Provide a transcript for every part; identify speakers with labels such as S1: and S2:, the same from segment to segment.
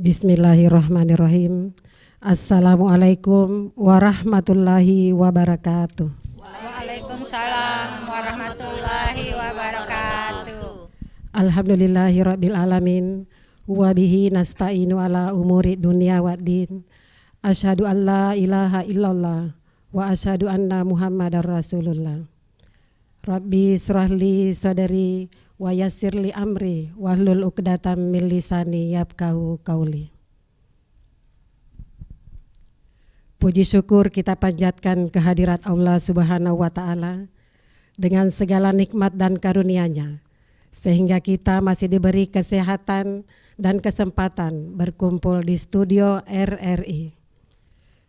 S1: Bismillahirrahmanirrahim. Assalamualaikum warahmatullahi wabarakatuh.
S2: Waalaikumsalam warahmatullahi wabarakatuh.
S1: Alhamdulillahirabbil alamin wa bihi nasta'inu ala umuri dunya waddin. Asyhadu an la ilaha illallah wa asyhadu anna Muhammadar Rasulullah. Rabbi shrahli sadri wa yassirli amri wahlul 'uqdatam min lisani yafqahu qauli. Puji syukur kita panjatkan kehadirat Allah Subhanahu wa taala dengan segala nikmat dan karunia-Nya sehingga kita masih diberi kesehatan dan kesempatan berkumpul di studio RRI.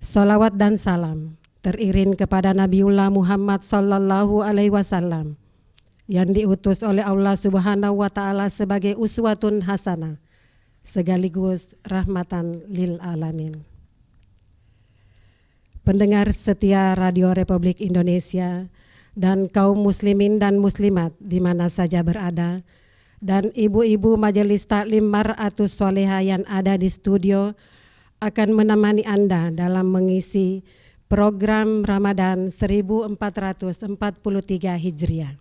S1: Shalawat dan salam teriring kepada Nabiullah Muhammad sallallahu alaihi wasallam yang diutus oleh Allah Subhanahu wa taala sebagai uswatun hasanah sekaligus rahmatan lil alamin. Pendengar setia Radio Republik Indonesia dan kaum muslimin dan muslimat di mana saja berada, dan ibu-ibu Majelis Taklim Mar'atus Sholehah yang ada di studio akan menemani Anda dalam mengisi program Ramadan 1443 Hijriah.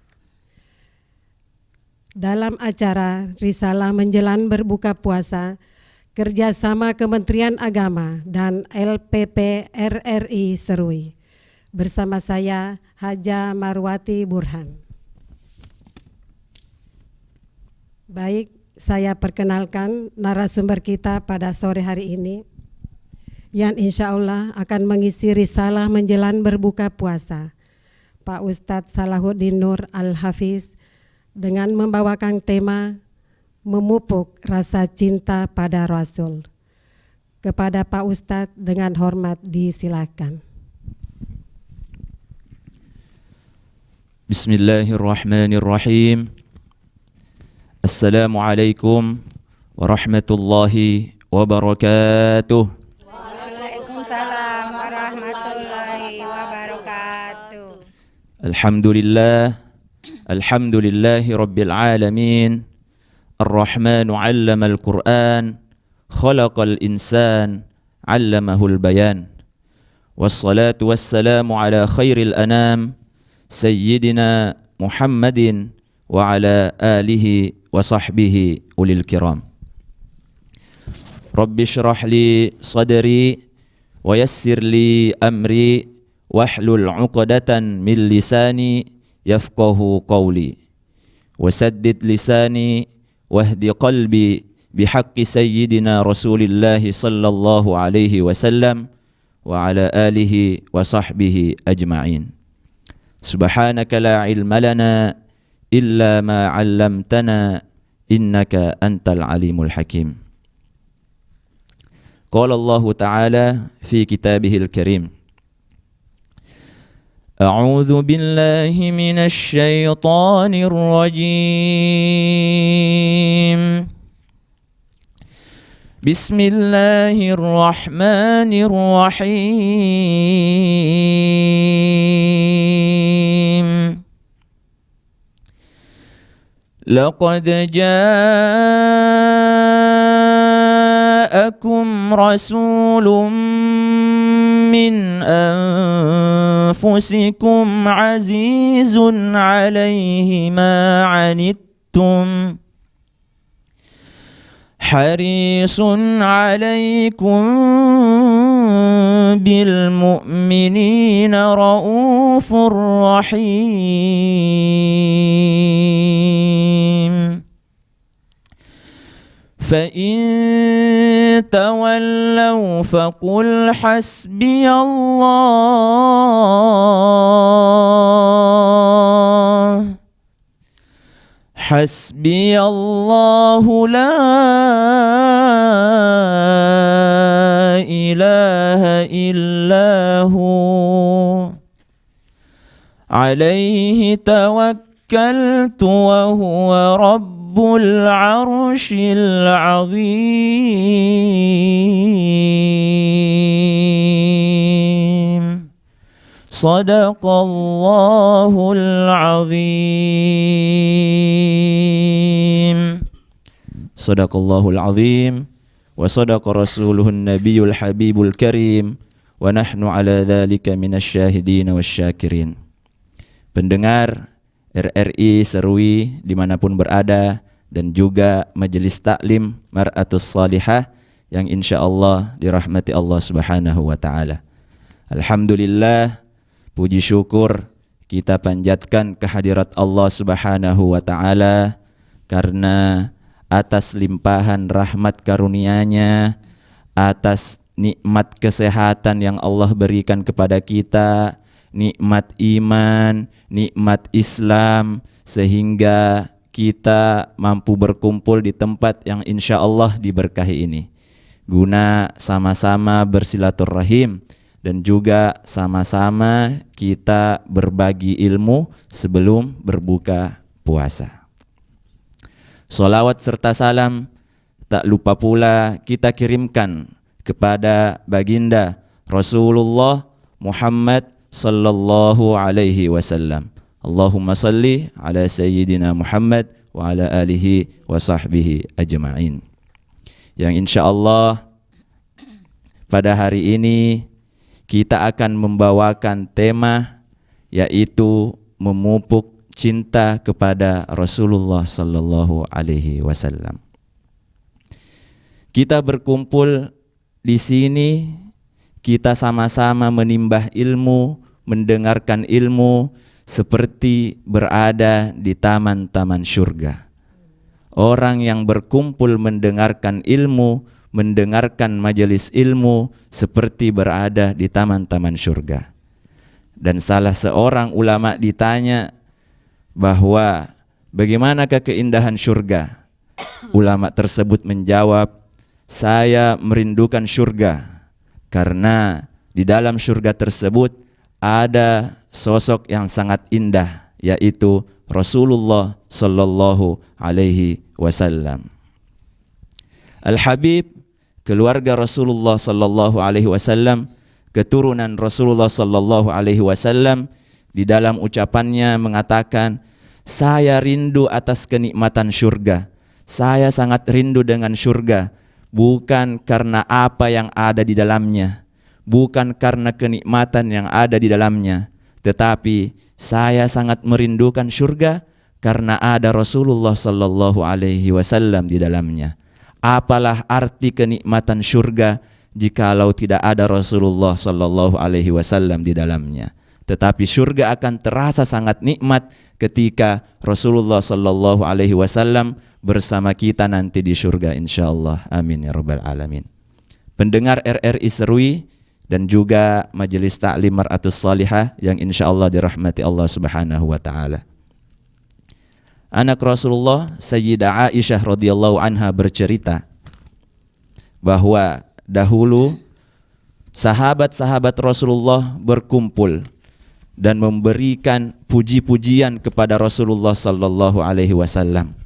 S1: Dalam acara Risalah Menjelang Berbuka Puasa, kerjasama Kementerian Agama dan LPP RRI Serui. Bersama saya Haja Marwati Burhan. Baik, saya perkenalkan narasumber kita pada sore hari ini yang insya Allah akan mengisi Risalah Menjelang Berbuka Puasa, Pak Ustadz Salahuddin Nur Al-Hafiz, dengan membawakan tema memupuk rasa cinta pada Rasul. Kepada Pak Ustadz dengan hormat disilakan.
S3: Bismillahirrahmanirrahim. Assalamualaikum warahmatullahi wabarakatuh.
S2: Waalaikumsalam warahmatullahi wabarakatuh.
S3: Alhamdulillahi rabbil alamin. Ar-Rahmanu 'allamal Qur'an, khalaqal insan, 'allamahul bayan. Wassalatu wassalamu ala khairil anam, sayyidina Muhammadin wa ala alihi wa sahbihi ulil kiram. Rabbi shrah li sadri wa yassir li amri wahlul 'uqdatan min lisani yafqahu qawli. Wasaddid lisani wahdi qalbi bihaqqi sayyidina Rasulillahi sallallahu alaihi wasallam wa ala alihi wa sahbihi ajma'in. Subhanaka la ilma lana illa ma 'allamtana innaka antal alimul hakim. Qala Allah ta'ala fi kitabihil karim. أعوذ بالله من الشيطان الرجيم. بسم الله الرحمن الرحيم. لقد جاءكم رسول من أنفسكم عزيز عليه ما عنتم حريص عليكم بالمؤمنين رؤوف رحيم. فإن تولوا فقل حسبي الله حسبي الله لا إله إلا هو عليه توكلت وهو رب العرش العظيم. صدق الله العظيم. Sadaqallahul azim wa sadaqa rasuluhun nabiyul habibul karim wa nahnu ala dzalika minasyahidin wasyakirin. Pendengar RRI Serui dimanapun berada, dan juga Majelis Taklim Mar'atus Salihah yang insya Allah dirahmati Allah Subhanahu wa Ta'ala. Alhamdulillah, puji syukur kita panjatkan kehadirat Allah Subhanahu wa Ta'ala karena atas limpahan rahmat karunia-Nya, atas nikmat kesehatan yang Allah berikan kepada kita, nikmat iman, nikmat Islam, sehingga kita mampu berkumpul di tempat yang insya Allah diberkahi ini, guna sama-sama bersilaturahim dan juga sama-sama kita berbagi ilmu sebelum berbuka puasa. Sholawat serta salam tak lupa pula kita kirimkan kepada baginda Rasulullah Muhammad sallallahu alaihi wasallam. Allahumma salli ala sayyidina Muhammad wa ala alihi wa sahbihi ajma'in. Yang insya Allah pada hari ini kita akan membawakan tema, yaitu memupuk cinta kepada Rasulullah sallallahu alaihi wasallam. Kita berkumpul di sini, kita sama-sama menimbah ilmu, mendengarkan ilmu, seperti berada di taman-taman surga. Orang yang berkumpul mendengarkan ilmu, mendengarkan majelis ilmu, seperti berada di taman-taman surga. Dan salah seorang ulama ditanya bahwa bagaimanakah keindahan surga? Ulama tersebut menjawab, saya merindukan surga karena di dalam surga tersebut ada sosok yang sangat indah, yaitu Rasulullah sallallahu alaihi wasallam. Al-Habib, keluarga Rasulullah sallallahu alaihi wasallam, keturunan Rasulullah sallallahu alaihi wasallam, di dalam ucapannya mengatakan, saya rindu atas kenikmatan surga. Saya sangat rindu dengan surga, bukan karena apa yang ada di dalamnya, bukan karena kenikmatan yang ada di dalamnya, tetapi saya sangat merindukan surga karena ada Rasulullah sallallahu alaihi wasallam di dalamnya. Apalah arti kenikmatan surga jikalau tidak ada Rasulullah sallallahu alaihi wasallam di dalamnya? Tetapi surga akan terasa sangat nikmat ketika Rasulullah sallallahu alaihi wasallam bersama kita nanti di surga insyaallah. Amin ya rabbal alamin. Pendengar RRI Serui dan juga Majelis Taklim Mar'atus Salihah yang insyaallah dirahmati Allah Subhanahu wa Ta'ala. Anak Rasulullah Sayyidah Aisyah radhiyallahu anha bercerita bahwa dahulu sahabat-sahabat Rasulullah berkumpul dan memberikan puji-pujian kepada Rasulullah sallallahu alaihi wasallam,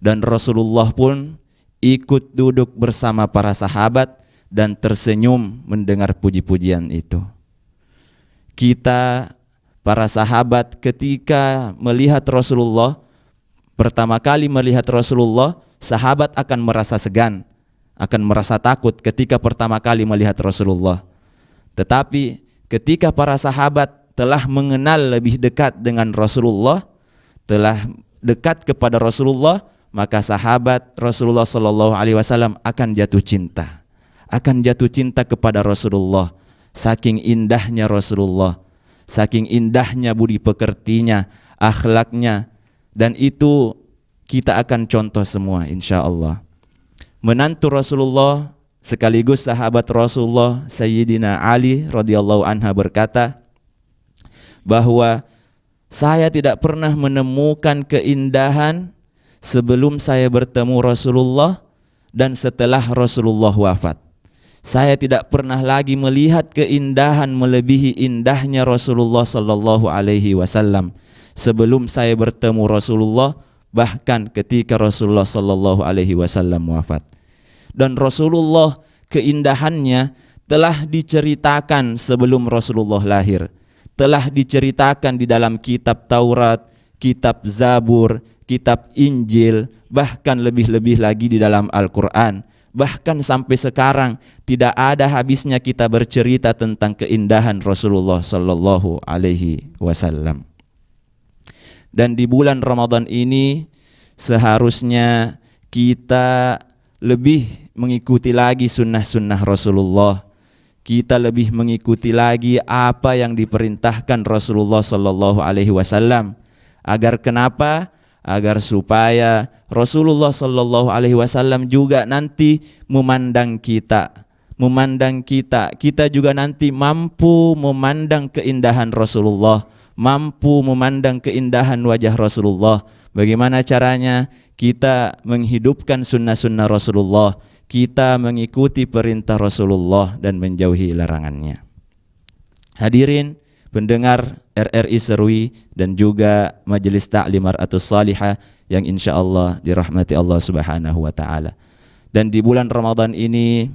S3: dan Rasulullah pun ikut duduk bersama para sahabat dan tersenyum mendengar puji-pujian itu. Kita para sahabat ketika melihat Rasulullah, pertama kali melihat Rasulullah, sahabat akan merasa segan, akan merasa takut ketika pertama kali melihat Rasulullah. Tetapi ketika para sahabat telah mengenal lebih dekat dengan Rasulullah, telah dekat kepada Rasulullah, maka sahabat Rasulullah sallallahu alaihi wasallam akan jatuh cinta. Akan jatuh cinta kepada Rasulullah. Saking indahnya Rasulullah, saking indahnya budi pekertinya, akhlaknya, dan itu kita akan contoh semua insyaallah. Menantu Rasulullah sekaligus sahabat Rasulullah Sayyidina Ali radhiyallahu anha berkata bahwa saya tidak pernah menemukan keindahan sebelum saya bertemu Rasulullah dan setelah Rasulullah wafat. Saya tidak pernah lagi melihat keindahan melebihi indahnya Rasulullah sallallahu alaihi wasallam sebelum saya bertemu Rasulullah, bahkan ketika Rasulullah sallallahu alaihi wasallam wafat. Dan Rasulullah keindahannya telah diceritakan sebelum Rasulullah lahir, telah diceritakan di dalam kitab Taurat, kitab Zabur, kitab Injil, bahkan lebih-lebih lagi di dalam Al-Quran. bahkan sampai sekarang tidak ada habisnya kita bercerita tentang keindahan Rasulullah sallallahu alaihi wasallam. Dan di bulan Ramadan ini seharusnya kita lebih mengikuti lagi sunnah-sunnah Rasulullah. Kita lebih mengikuti lagi apa yang diperintahkan Rasulullah sallallahu alaihi wasallam. Agar kenapa? Agar supaya Rasulullah sallallahu alaihi wasallam juga nanti memandang kita. Kita juga nanti mampu memandang keindahan Rasulullah, mampu memandang keindahan wajah Rasulullah. Bagaimana caranya? Kita menghidupkan sunnah-sunnah Rasulullah, kita mengikuti perintah Rasulullah dan menjauhi larangannya. Hadirin pendengar RRI Serui dan juga Majelis Ta'lim Mar'atus Salihah yang insyaallah dirahmati Allah Subhanahu wa taala. Dan di bulan Ramadan ini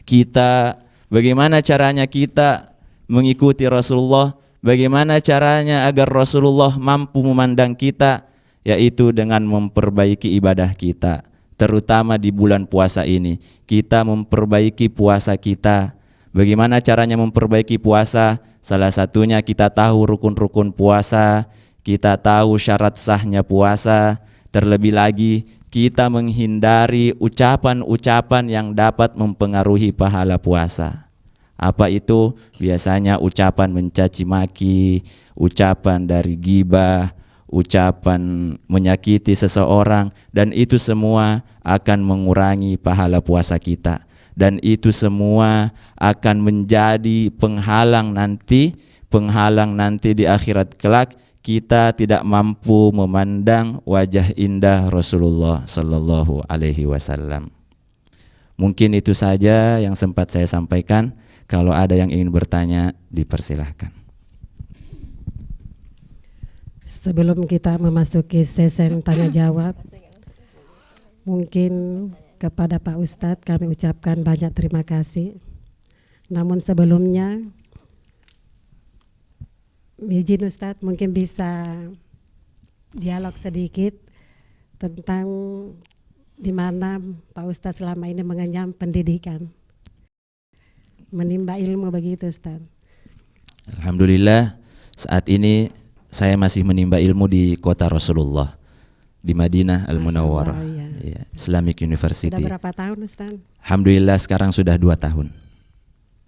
S3: kita, bagaimana caranya kita mengikuti Rasulullah? Bagaimana caranya agar Rasulullah mampu memandang kita? Yaitu dengan memperbaiki ibadah kita. Terutama di bulan puasa ini, kita memperbaiki puasa kita. Bagaimana caranya memperbaiki puasa? Salah satunya kita tahu rukun-rukun puasa, kita tahu syarat sahnya puasa. Terlebih lagi kita menghindari ucapan-ucapan yang dapat mempengaruhi pahala puasa. Apa itu? Biasanya ucapan mencaci maki, ucapan dari ghibah, ucapan menyakiti seseorang, dan itu semua akan mengurangi pahala puasa kita. Dan itu semua akan menjadi penghalang nanti di akhirat kelak kita tidak mampu memandang wajah indah Rasulullah sallallahu alaihi wasallam. Mungkin itu saja yang sempat saya sampaikan. Kalau ada yang ingin bertanya, dipersilahkan.
S1: Sebelum kita memasuki sesi tanya jawab, mungkin kepada Pak Ustadz kami ucapkan banyak terima kasih. Namun sebelumnya, izin Ustadz mungkin bisa dialog sedikit tentang di mana Pak Ustadz selama ini mengenyam pendidikan, menimba ilmu begitu Ustadz.
S3: Alhamdulillah saat ini saya masih menimba ilmu di kota Rasulullah, di Madinah Al-Munawwarah, ya. Islamic University.
S1: Sudah berapa tahun Ustaz?
S3: Alhamdulillah sekarang sudah 2 tahun.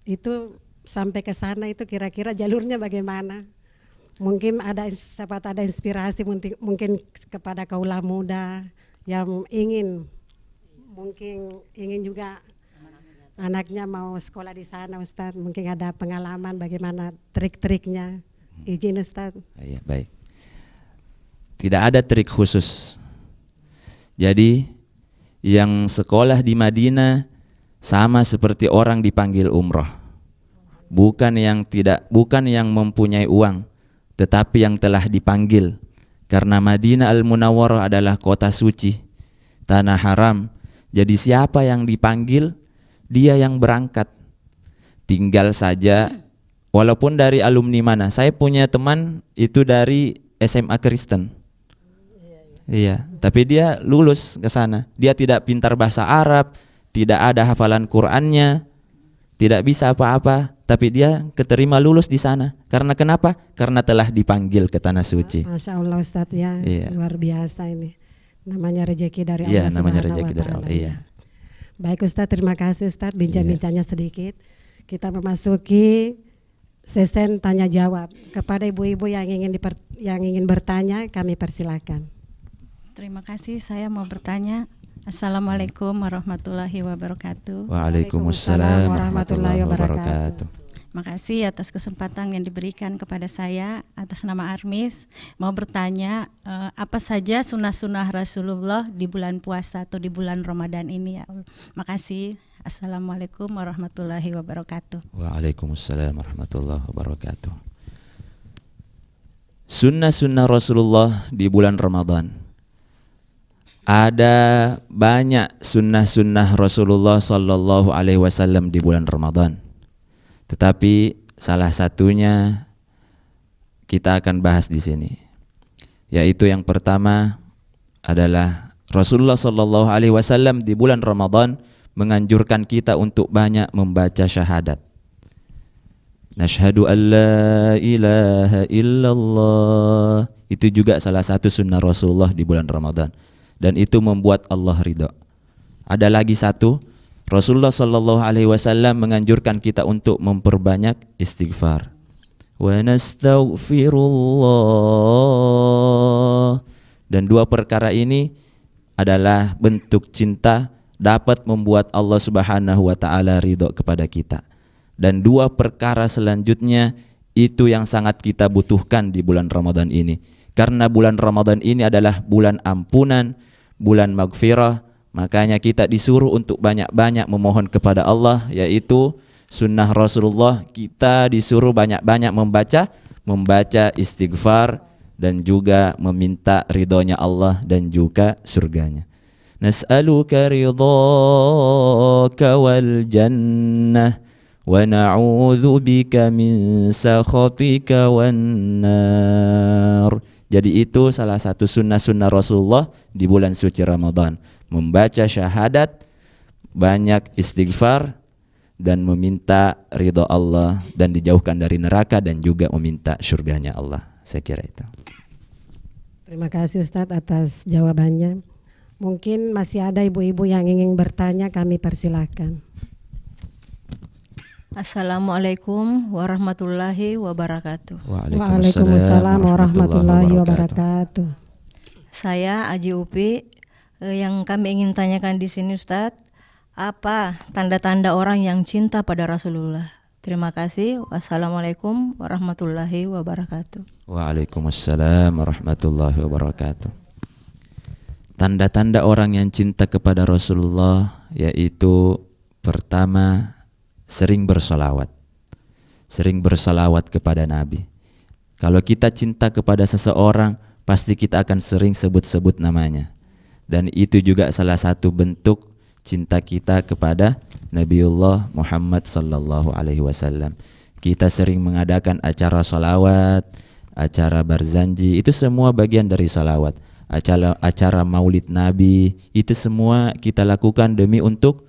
S1: Itu sampai ke sana itu kira-kira jalurnya bagaimana? Mungkin ada inspirasi mungkin kepada kaula muda yang ingin juga anaknya mau sekolah di sana Ustaz. Mungkin ada pengalaman bagaimana trik-triknya. Izin Ustaz.
S3: Ya, baik. Tidak ada trik khusus. Jadi yang sekolah di Madinah sama seperti orang dipanggil umroh. Bukan yang mempunyai uang, tetapi yang telah dipanggil. Karena Madinah Al-Munawwarah adalah kota suci, tanah haram. Jadi siapa yang dipanggil, dia yang berangkat. Tinggal saja, walaupun dari alumni mana. Saya punya teman itu dari SMA Kristen. Iya, tapi dia lulus ke sana. Dia tidak pintar bahasa Arab, tidak ada hafalan Qur'annya, tidak bisa apa-apa, tapi dia keterima lulus di sana. Karena kenapa? Karena telah dipanggil ke tanah suci.
S1: Masya Allah Ustadz ya, iya. Luar biasa ini. Namanya rezeki dari Allah.
S3: Iya, namanya rezeki dari Allah. Iya.
S1: Baik Ustadz, terima kasih Ustadz bincang-bincangnya sedikit. Kita memasuki sesi tanya jawab. Kepada ibu-ibu yang ingin bertanya, kami persilakan.
S2: Terima kasih, saya mau bertanya. Assalamualaikum warahmatullahi wabarakatuh.
S3: Waalaikumsalam warahmatullahi wabarakatuh.
S2: Makasih atas kesempatan yang diberikan kepada saya atas nama Armis. Mau bertanya, apa saja sunnah-sunnah Rasulullah di bulan puasa atau di bulan Ramadan ini ya. Makasih. Assalamualaikum warahmatullahi wabarakatuh.
S3: Waalaikumsalam warahmatullahi wabarakatuh. Sunnah-sunnah Rasulullah di bulan Ramadan. Ada banyak sunnah-sunnah Rasulullah sallallahu alaihi wasallam di bulan Ramadan. Tetapi salah satunya kita akan bahas di sini. Yaitu yang pertama adalah Rasulullah sallallahu alaihi wasallam di bulan Ramadan menganjurkan kita untuk banyak membaca syahadat. Nashhadu an la ilaha illallah. Itu juga salah satu sunnah Rasulullah di bulan Ramadan. Dan itu membuat Allah ridha. Ada lagi satu, Rasulullah sallallahu alaihi wasallam menganjurkan kita untuk memperbanyak istighfar. Wa nastaghfirullah. Dan dua perkara ini adalah bentuk cinta dapat membuat Allah Subhanahu wa taala ridha kepada kita. Dan dua perkara selanjutnya itu yang sangat kita butuhkan di bulan Ramadan ini. Karena bulan Ramadan ini adalah bulan ampunan, bulan maghfirah, makanya kita disuruh untuk banyak-banyak memohon kepada Allah, yaitu sunnah Rasulullah, kita disuruh banyak-banyak membaca istighfar dan juga meminta ridhonya Allah dan juga surganya. Nas'aluka ridhaka wal jannah wa na'udzu bika min sakhatika wan nar. Jadi itu salah satu sunnah-sunnah Rasulullah di bulan suci Ramadan. Membaca syahadat, banyak istighfar, dan meminta ridha Allah dan dijauhkan dari neraka dan juga meminta surganya Allah. Saya kira itu.
S1: Terima kasih Ustadz atas jawabannya. Mungkin masih ada ibu-ibu yang ingin bertanya, kami persilahkan.
S4: Assalamualaikum warahmatullahi wabarakatuh.
S1: Waalaikumsalam warahmatullahi wabarakatuh.
S4: Saya Aji Upi. Yang kami ingin tanyakan di sini Ustadz, apa tanda-tanda orang yang cinta pada Rasulullah? Terima kasih. Wassalamualaikum warahmatullahi wabarakatuh.
S3: Waalaikumsalam warahmatullahi wabarakatuh. Tanda-tanda orang yang cinta kepada Rasulullah yaitu pertama, sering bersalawat. Sering bersalawat kepada Nabi. Kalau kita cinta kepada seseorang, pasti kita akan sering sebut-sebut namanya. Dan itu juga salah satu bentuk cinta kita kepada Nabiullah Muhammad sallallahu alaihi wasallam. Kita sering mengadakan acara salawat, acara barzanji, itu semua bagian dari salawat. Acara maulid Nabi, itu semua kita lakukan demi untuk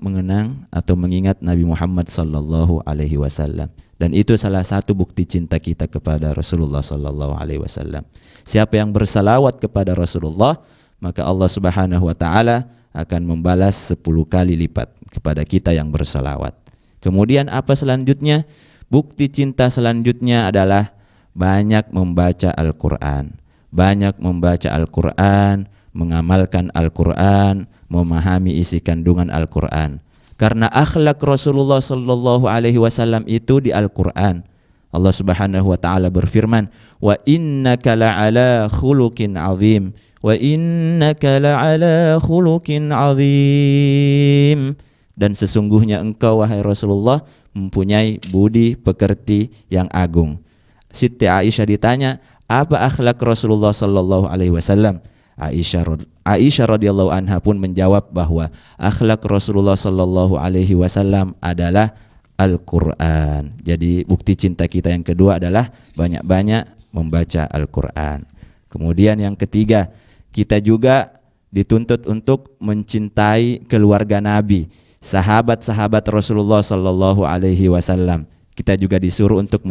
S3: mengenang atau mengingat Nabi Muhammad sallallahu alaihi wasallam. Dan itu salah satu bukti cinta kita kepada Rasulullah sallallahu alaihi wasallam. Siapa yang bersalawat kepada Rasulullah, maka Allah Subhanahu wa taala akan membalas 10 kali lipat kepada kita yang bersalawat. Kemudian apa selanjutnya? Bukti cinta selanjutnya adalah banyak membaca Al-Qur'an. Banyak membaca Al-Qur'an, mengamalkan Al-Qur'an, memahami isi kandungan Al-Qur'an. Karena akhlak Rasulullah sallallahu alaihi wasallam itu di Al-Qur'an. Allah Subhanahu wa taala berfirman, "Wa innaka la'ala khuluqin 'azim." Wa innaka la'ala khuluqin 'azim. Dan sesungguhnya engkau wahai Rasulullah mempunyai budi pekerti yang agung. Siti Aisyah ditanya, apa akhlak Rasulullah sallallahu alaihi wasallam? Aisyah radhiyallahu anha pun menjawab bahwa akhlak Rasulullah sallallahu alaihi wasallam adalah Al-Qur'an. Jadi bukti cinta kita yang kedua adalah banyak-banyak membaca Al-Qur'an. Kemudian yang ketiga, kita juga dituntut untuk mencintai keluarga Nabi, sahabat-sahabat Rasulullah sallallahu alaihi wasallam. Kita juga disuruh untuk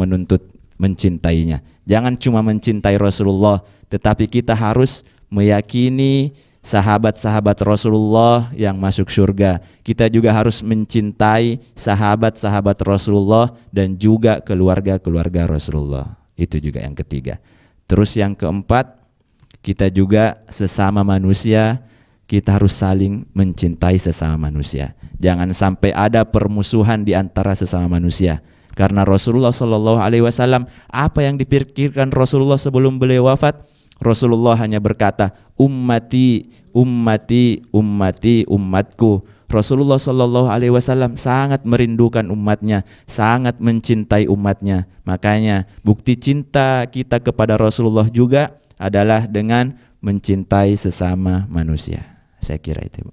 S3: mencintainya. Jangan cuma mencintai Rasulullah, tetapi kita harus meyakini sahabat-sahabat Rasulullah yang masuk surga. Kita juga harus mencintai sahabat-sahabat Rasulullah dan juga keluarga-keluarga Rasulullah. Itu juga yang ketiga. Terus yang keempat, kita juga sesama manusia, kita harus saling mencintai sesama manusia. Jangan sampai ada permusuhan di antara sesama manusia. Karena Rasulullah sallallahu alaihi wasallam, apa yang dipikirkan Rasulullah sebelum beliau wafat? Rasulullah hanya berkata, ummati, ummati, ummati, umatku. Rasulullah sallallahu alaihi wasallam sangat merindukan umatnya, sangat mencintai umatnya. Makanya bukti cinta kita kepada Rasulullah juga adalah dengan mencintai sesama manusia. Saya kira itu, Bu.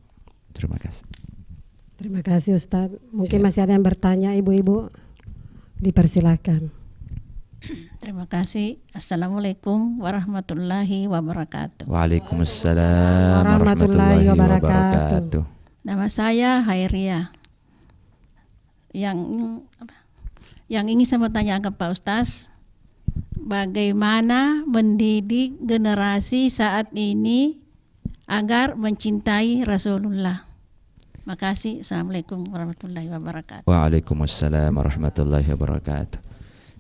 S3: Terima kasih.
S1: Terima kasih Ustadz. Mungkin masih ada yang bertanya, ibu-ibu. Dipersilahkan.
S5: Terima kasih. Assalamualaikum warahmatullahi wabarakatuh.
S3: Waalaikumsalam
S1: Warahmatullahi
S3: warahmatullahi
S1: wabarakatuh.
S3: wabarakatuh.
S5: Nama saya Hairia. Yang ingin saya mau tanya ke Pak Ustaz, bagaimana mendidik generasi saat ini agar mencintai Rasulullah? Makasih. Assalamualaikum warahmatullahi wabarakatuh.
S3: Waalaikumsalam warahmatullahi wabarakatuh.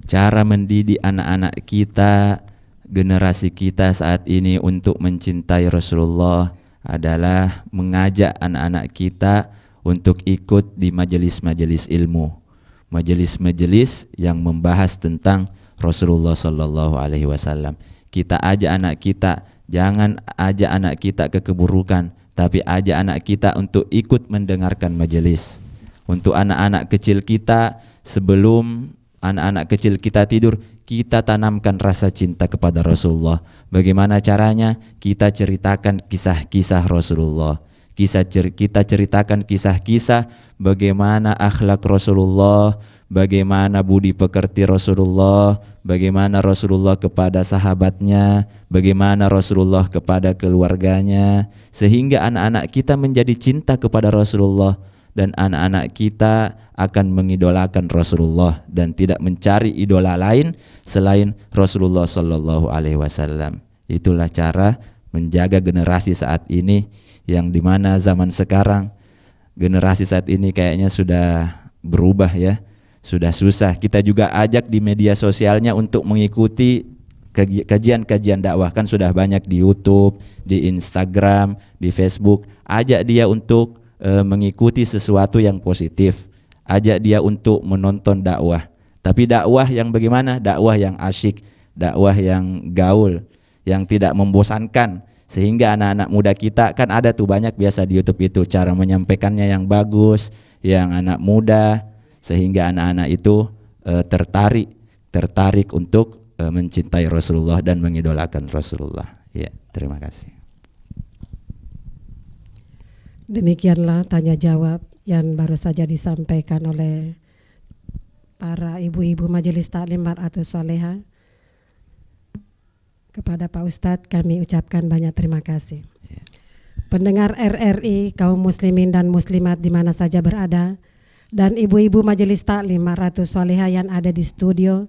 S3: Cara mendidik anak-anak kita, generasi kita saat ini untuk mencintai Rasulullah adalah mengajak anak-anak kita untuk ikut di majelis-majelis ilmu, majelis-majelis yang membahas tentang Rasulullah Sallallahu Alaihi Wasallam. Kita ajak anak kita, jangan ajak anak kita ke keburukan, tapi ajak anak kita untuk ikut mendengarkan majelis. Untuk anak-anak kecil kita, sebelum anak-anak kecil kita tidur, kita tanamkan rasa cinta kepada Rasulullah. Bagaimana caranya? Kita ceritakan kisah-kisah Rasulullah. Kita ceritakan kisah-kisah bagaimana akhlak Rasulullah, bagaimana budi pekerti Rasulullah, bagaimana Rasulullah kepada sahabatnya, bagaimana Rasulullah kepada keluarganya, sehingga anak-anak kita menjadi cinta kepada Rasulullah, dan anak-anak kita akan mengidolakan Rasulullah dan tidak mencari idola lain selain Rasulullah Sallallahu Alaihi Wasallam. Itulah cara menjaga generasi saat ini, yang dimana zaman sekarang generasi saat ini kayaknya sudah berubah ya, sudah susah. Kita juga ajak di media sosialnya untuk mengikuti kajian-kajian dakwah, kan sudah banyak di YouTube, di Instagram, di Facebook. Ajak dia untuk mengikuti sesuatu yang positif, ajak dia untuk menonton dakwah, tapi dakwah yang bagaimana? Dakwah yang asyik, dakwah yang gaul, yang tidak membosankan, sehingga anak-anak muda kita, kan ada tuh banyak biasa di YouTube itu cara menyampaikannya yang bagus, yang anak muda, sehingga anak-anak itu tertarik untuk mencintai Rasulullah dan mengidolakan Rasulullah. Ya, terima kasih.
S1: Demikianlah tanya jawab yang baru saja disampaikan oleh para ibu-ibu Majelis Taklim Mar'atus Sholehah. Kepada Pak Ustadz kami ucapkan banyak terima kasih. Pendengar RRI, kaum muslimin dan muslimat di mana saja berada, dan ibu-ibu Majelis Taklim Mar'atus Sholehah yang ada di studio,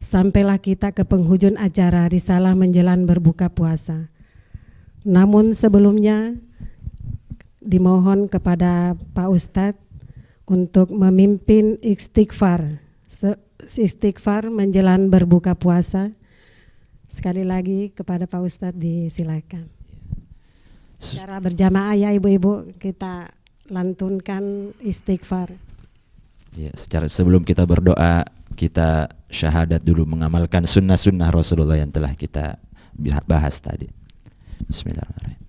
S1: sampailah kita ke penghujung acara Risalah Menjelang Berbuka Puasa. Namun sebelumnya dimohon kepada Pak Ustadz untuk memimpin istighfar menjelang berbuka puasa. Sekali lagi kepada Pak Ustadz disilakan. Secara berjamaah ya ibu-ibu, kita lantunkan istighfar.
S3: Ya, sebelum kita berdoa, kita syahadat dulu, mengamalkan sunnah-sunnah Rasulullah yang telah kita bahas tadi. Bismillahirrahmanirrahim.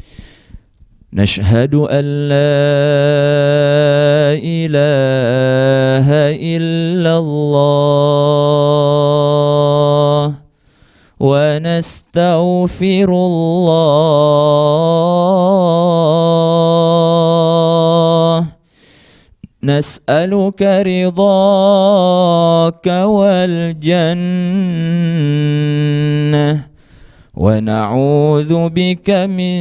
S3: Nashhadu an la ilaha illallah wa nastaghfirullah nas'aluka ridhaka wal jannah ونعوذ بك من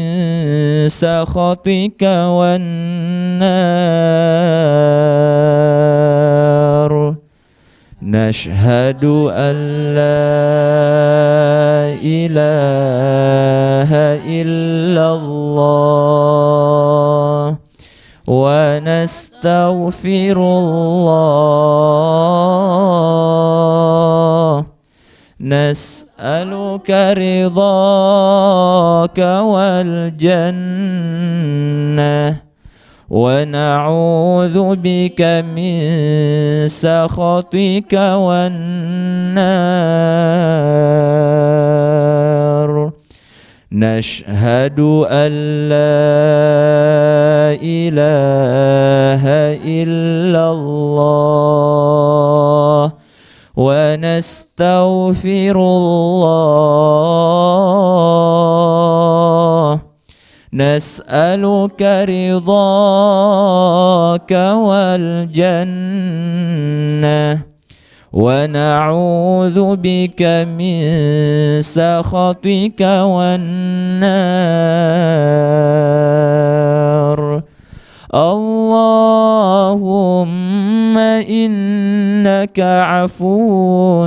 S3: سخطك والنار نشهد أن لا إله إلا الله ونستغفر الله نسألك رضاك والجنة ونعوذ بك من سخطك والنار نشهد أن لا إله إلا الله ونستغفر الله نسألك رضاك والجنة ونعوذ بك من سخطك والنار. اللهم إنك عفو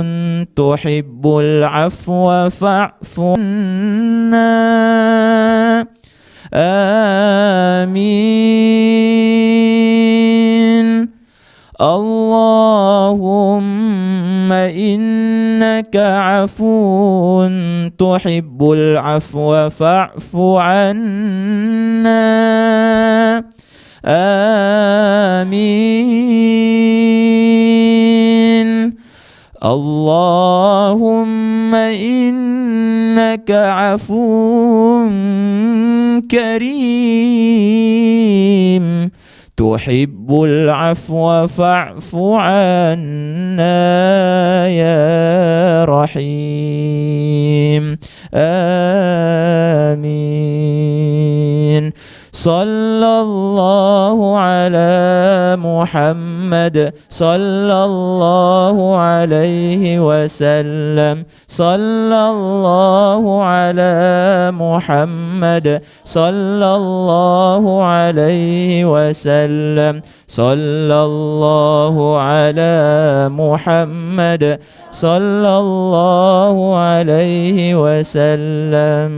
S3: تحب العفو فاعف عنا. آمين. اللهم إنك عفو تحب العفو فاعف عنا. آمين. اللهم إنك عفو كريم تحب العفو فاعف عنا يا رحيم. آمين. صلى الله على محمد صلى الله عليه وسلم. صلى الله على محمد صلى الله عليه وسلم. صلى الله على محمد صلى الله عليه وسلم.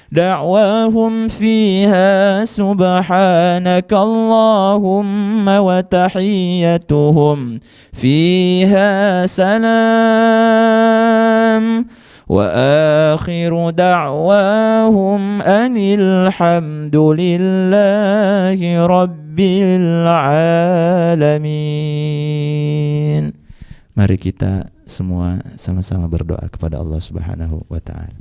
S3: دعواهم فيها سبحانك اللهم وتحيتهم فيها سلام. وآخر دعواهم أن الحمد لله رب العالمين. Mari kita semua sama-sama berdoa kepada Allah Subhanahu wa taala.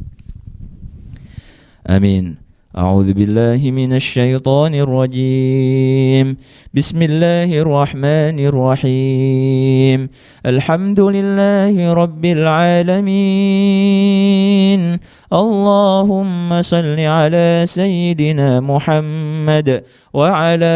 S3: Amin. A'udzu billahi minasy syaithanir rajim. Bismillahirrahmanirrahim. Alhamdulillahi rabbil alamin. Allahumma salli ala sayyidina Muhammad wa ala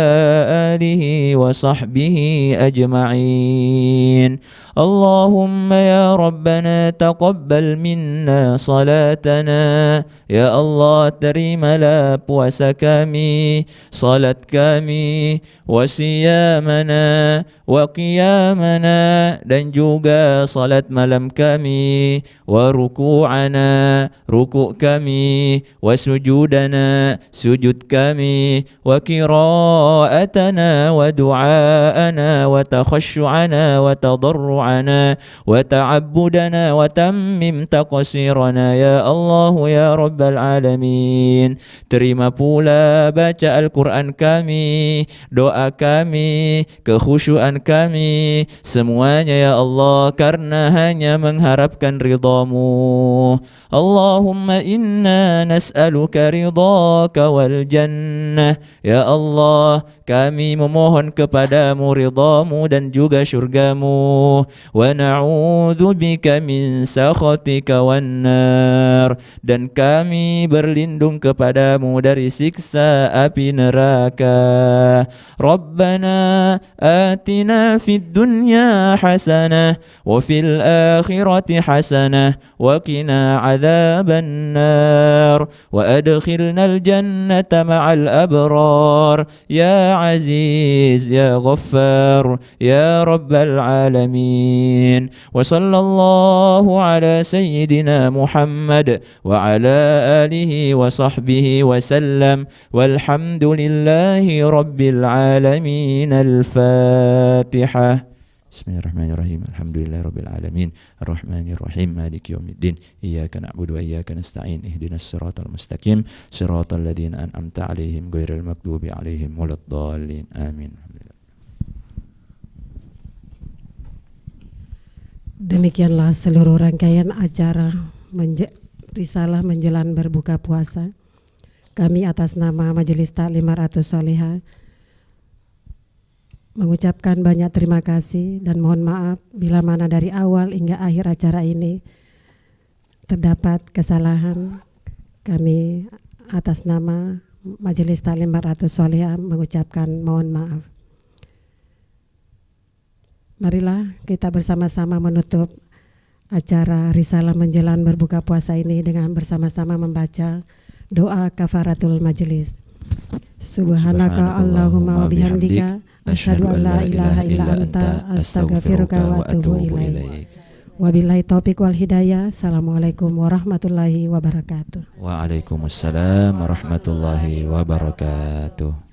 S3: alihi wa sahbihi ajma'in. Allahumma ya Rabbana taqabbal minna salatana. Ya Allah, terimalah puasa kami, salat kami, wa siyamana, wa qiyamana, dan juga salat malam kami, wa ruku'ana, rukuk kami, wa sujudana, sujud kami, wa qira'atana, wa du'aana, wa takhashu'ana, wa tadarru'ana, wa ta'abbudana, wa tammim taqsirana ya Allah ya Rabbal Alamin. Terima pula baca Al-Quran kami, doa kami, kekhusyuan kami, semuanya ya Allah karena hanya mengharapkan ridhamu. Allahumma inna nas'aluka ridhaka wal jannah. Ya Allah, kami memohon kepadamu ridhamu dan juga syurgamu. Wa na'udzu bika min sakhatika wan nar. Dan kami berlindung kepadamu dari siksa api neraka. Rabbana atina fid dunya hasanah wa fil akhirati hasanah wa qina adzaban nar wa adkhilnal jannata ma'al abrar ya aziz ya ghaffar ya rabbal alamin. Wa sallallahu ala sayyidina Muhammad wa ala alihi wa sahbihi wa sallam walhamdulillahi rabbil alamin. Al-Fatihah. Bismillahirrahmanirrahim. Alhamdulillahi rabbil alamin. Arrahmanirrahim. Maliki yaumiddin. Iyyaka na'budu wa iyyaka nasta'in. Ihdinas siratal mustaqim. Siratal ladzina an'amta 'alaihim ghairil maghdubi 'alaihim waladdallin. Amin.
S1: Demikianlah seluruh rangkaian acara risalah menjelang berbuka puasa. Kami atas nama Majelis Taklim Mar'atus Shalihah mengucapkan banyak terima kasih dan mohon maaf bila mana dari awal hingga akhir acara ini terdapat kesalahan. Kami atas nama Majelis Taklim Mar'atus Shalihah mengucapkan mohon maaf. Marilah kita bersama-sama menutup acara Risalah menjelang berbuka puasa ini dengan bersama-sama membaca doa kafaratul majelis. Subhanaka Allahumma wa bihamdika asyhadu an la ilaha illa anta astaghfiruka wa atubu ilaik. Wabillahi taufiq wal hidayah. Assalamualaikum warahmatullahi wabarakatuh.
S3: Waalaikumsalam warahmatullahi wabarakatuh.